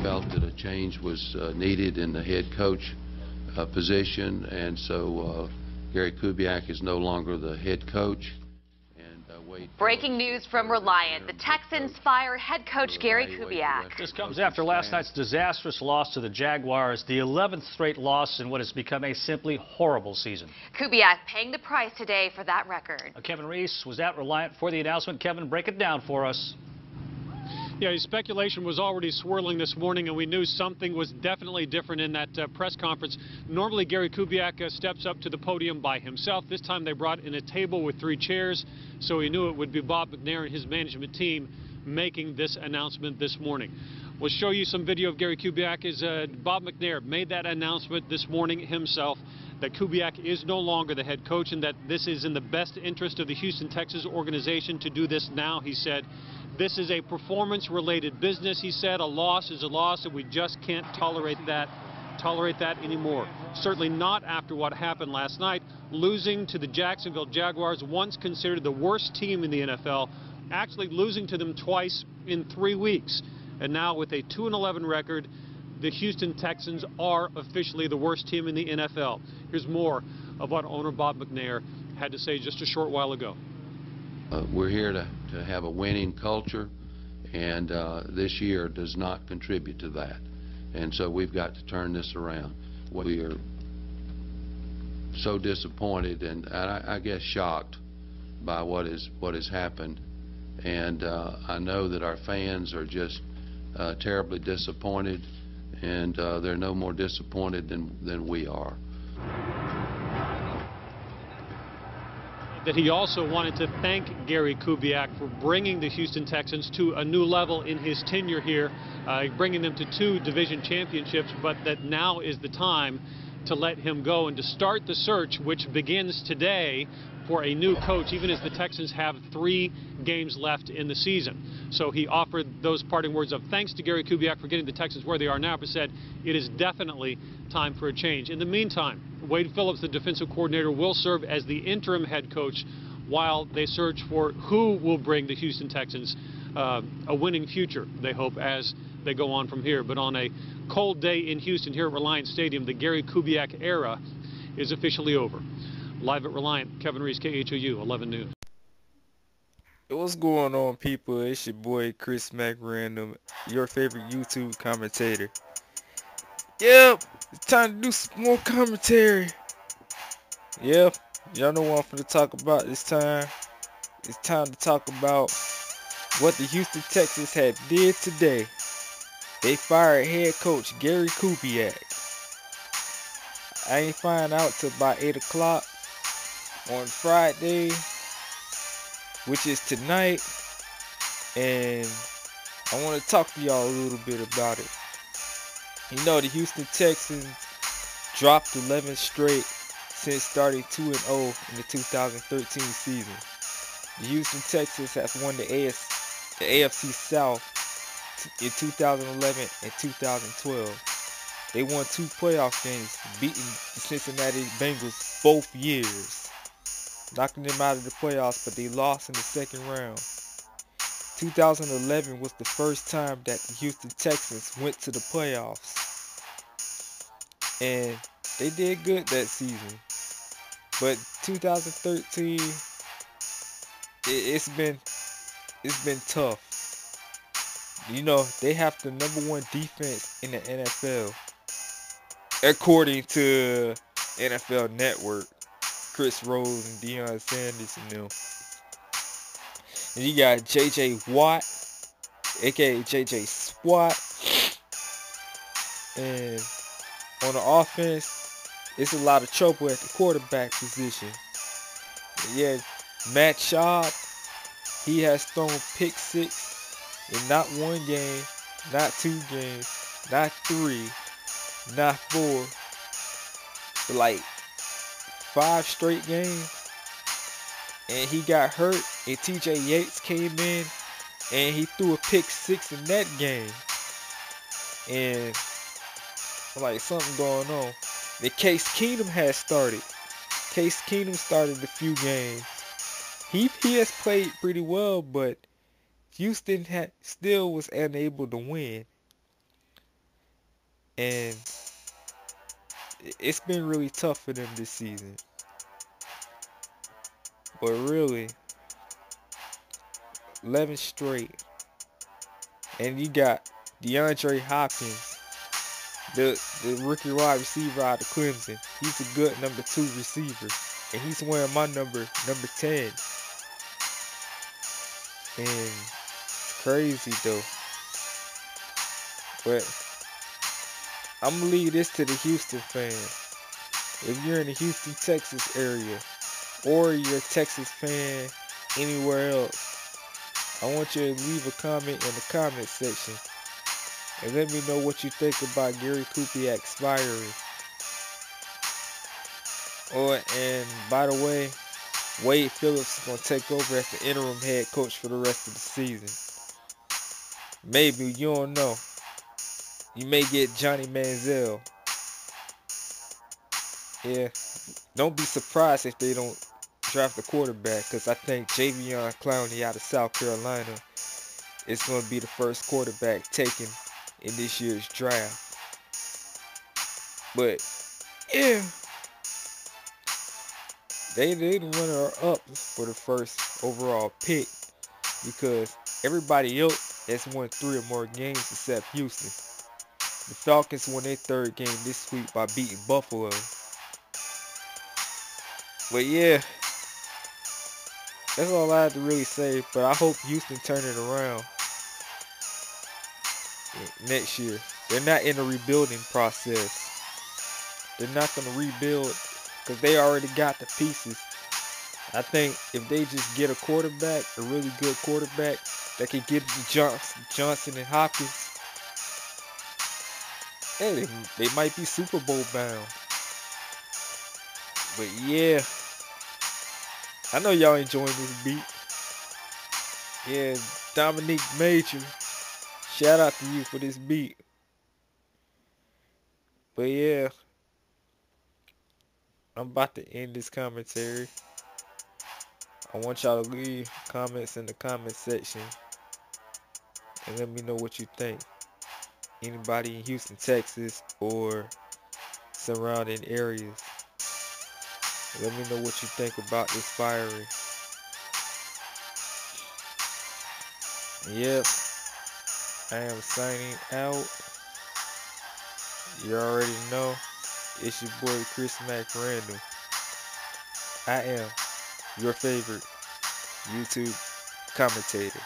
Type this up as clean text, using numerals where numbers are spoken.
felt that a change was needed in the head coach position, and so Gary Kubiak is no longer the head coach. Breaking news from Reliant. The Texans fire head coach Gary Kubiak. This comes after last night's disastrous loss to the Jaguars, the 11th straight loss in what has become a simply horrible season. Kubiak paying the price today for that record. Kevin Reese was at Reliant for the announcement. Kevin, break it down for us. Yeah, speculation was already swirling this morning, and we knew something was definitely different in that press conference. Normally, Gary Kubiak steps up to the podium by himself. This time, they brought in a table with 3 chairs, so he knew it would be Bob McNair and his management team making this announcement this morning. We'll show you some video of Gary Kubiak as Bob McNair made that announcement this morning himself, that Kubiak is no longer the head coach and that this is in the best interest of the Houston Texans organization to do this now. He said, "This is a performance-related business," he said. "A loss is a loss, and we just can't tolerate that anymore. Certainly not after what happened last night, losing to the Jacksonville Jaguars, once considered the worst team in the NFL, actually losing to them twice in 3 weeks. And now with a 2-11 record, the Houston Texans are officially the worst team in the NFL. Here's more of what owner Bob McNair had to say just a short while ago. We're here to have a winning culture, and this year does not contribute to that. And so we've got to turn this around. We are so disappointed and I guess shocked by what has happened. And I know that our fans are just terribly disappointed, and they're no more disappointed than we are. That he also wanted to thank Gary Kubiak for bringing the Houston Texans to a new level in his tenure here, bringing them to 2 division championships, but that now is the time to let him go and to start the search, which begins today, for a new coach, even as the Texans have 3 games left in the season. So he offered those parting words of thanks to Gary Kubiak for getting the Texans where they are now, but said it is definitely time for a change. In the meantime, Wade Phillips, the defensive coordinator, will serve as the interim head coach while they search for who will bring the Houston Texans a winning future, they hope, as they go on from here. But on a cold day in Houston here at Reliant Stadium, the Gary Kubiak era is officially over. Live at Reliant, Kevin Reese, KHOU 11 News. What's going on, people? It's your boy Chris McRandom, your favorite YouTube commentator. Yep, it's time to do some more commentary. Yep, y'all know what I'm finna talk about this time. It's time to talk about what the Houston Texans had did today. They fired head coach Gary Kubiak. I ain't find out till about 8 o'clock on Friday, which is tonight, and I want to talk to y'all a little bit about it. You know, the Houston Texans dropped 11 straight since starting 2-0 in the 2013 season. The Houston Texans have won the AFC South in 2011 and 2012. They won 2 playoff games, beating the Cincinnati Bengals both years, knocking them out of the playoffs, but they lost in the second round. 2011 was the first time that the Houston Texans went to the playoffs, and they did good that season. But 2013, it's been tough. You know, they have the #1 defense in the NFL, according to NFL Network, Chris Rose and Deion Sanders and them. And you got J.J. Watt, aka J.J. Swat. And on the offense, it's a lot of trouble at the quarterback position. Yeah, Matt Schaub, he has thrown pick 6 in not 1 game, not 2 games, not 3, not 4, but like 5 straight games. And he got hurt, and T.J. Yates came in, and he threw a pick 6 in that game. And like something going on. The Case Keenum has started. Case Keenum started a few games. He has played pretty well, but Houston still was unable to win. And it's been really tough for them this season. But really, 11 straight. And you got DeAndre Hopkins, the rookie wide receiver out of Clemson. He's a good number 2 receiver. And he's wearing my number 10. And it's crazy though. But I'm going to leave this to the Houston fans. If you're in the Houston, Texas area, or you're a Texas fan anywhere else, I want you to leave a comment in the comment section and let me know what you think about Gary Kubiak's firing. And by the way, Wade Phillips is going to take over as the interim head coach for the rest of the season. Maybe, you don't know. You may get Johnny Manziel. Yeah, don't be surprised if they don't draft a quarterback, because I think Javion Clowney out of South Carolina is going to be the first quarterback taken in this year's draft. But yeah, they didn't runner up for the first overall pick because everybody else has won 3 or more games except Houston. The Falcons won their 3rd game this week by beating Buffalo. But yeah, that's all I have to really say. But I hope Houston turn it around next year. They're not in a rebuilding process. They're not going to rebuild because they already got the pieces. I think if they just get a quarterback, a really good quarterback, that can get to Johnson and Hopkins, hey, they might be Super Bowl bound. But yeah, I know y'all enjoying this beat. Yeah, Dominique Major, shout out to you for this beat. But yeah, I'm about to end this commentary. I want y'all to leave comments in the comment section and let me know what you think. Anybody in Houston, Texas, or surrounding areas, let me know what you think about this firing. Yep, I am signing out. You already know, it's your boy Chris Mack Random. I am your favorite YouTube commentator.